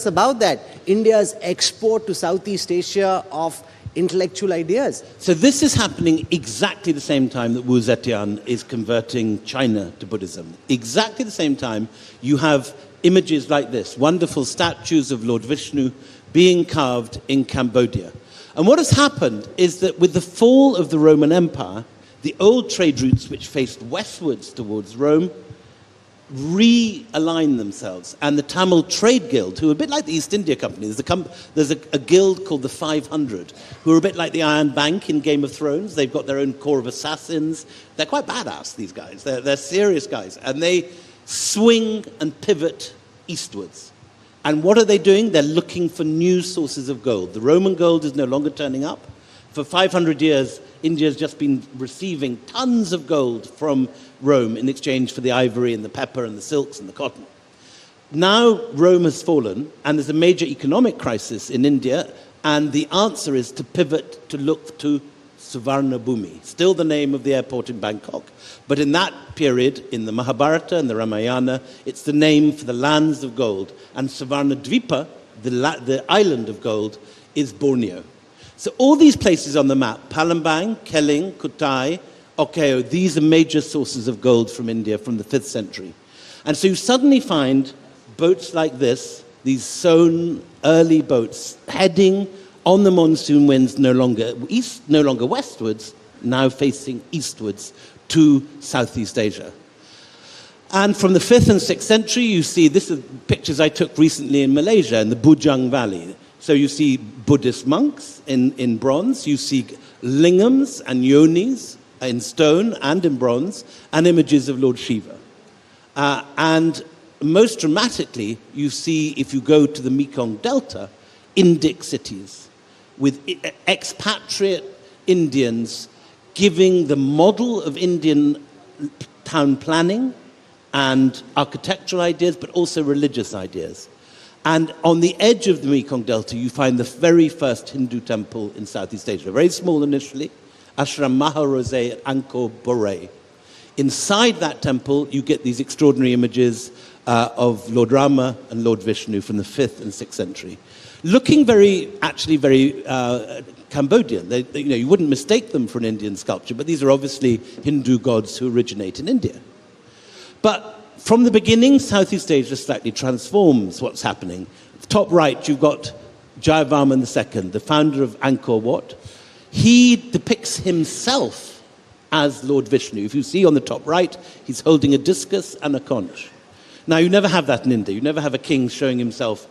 about that, India's export to Southeast Asia of intellectual ideas. So this is happening exactly the same time that Wu Zetian is converting China to Buddhism. Exactly the same time, you have images like this, wonderful statues of Lord Vishnu being carved in Cambodia. And what has happened is that with the fall of the Roman Empire, the old trade routes which faced westwards towards Rome realign themselves. And the Tamil Trade Guild, who are a bit like the East India Company, there's a guild called the 500, who are a bit like the Iron Bank in Game of Thrones. They've got their own corps of assassins. They're quite badass, these guys. They're serious guys. And they swing and pivot eastwards. And what are they doing? They're looking for new sources of gold. The Roman gold is no longer turning up. For 500 years, India has just been receiving tons of gold from Rome in exchange for the ivory and the pepper and the silks and the cotton. Now Rome has fallen and there's a major economic crisis in India, and the answer is to pivot to look to Suvarnabhumi, still the name of the airport in Bangkok. But in that period, in the Mahabharata and the Ramayana, it's the name for the lands of gold. And Suvarnadvipa, the island of gold, is Borneo. So all these places on the map, Palembang, Keling, Kutai, Okeo, these are major sources of gold from India from the 5th century. And so you suddenly find boats like this, these sewn early boats, heading on the monsoon winds no longer westwards, now facing eastwards to Southeast Asia. And from the 5th and 6th century, you see, this is pictures I took recently in Malaysia, in the Bujang Valley. So you see Buddhist monks in bronze, you see lingams and yonis in stone and in bronze, and images of Lord Shiva. And most dramatically, you see, if you go to the Mekong Delta, Indic cities with expatriate Indians giving the model of Indian town planning and architectural ideas, but also religious ideas. And on the edge of the Mekong Delta, you find the very first Hindu temple in Southeast Asia. Very small initially, Ashram Maharose at Angkor Borei. Inside that temple, you get these extraordinary images of Lord Rama and Lord Vishnu from the 5th and 6th century. Looking very Cambodian. You wouldn't mistake them for an Indian sculpture, but these are obviously Hindu gods who originate in India. But from the beginning, Southeast Asia slightly transforms what's happening. Top right, you've got Jayavarman II, the founder of Angkor Wat. He depicts himself as Lord Vishnu. If you see on the top right, he's holding a discus and a conch. Now, you never have that in India. You never have a king showing himself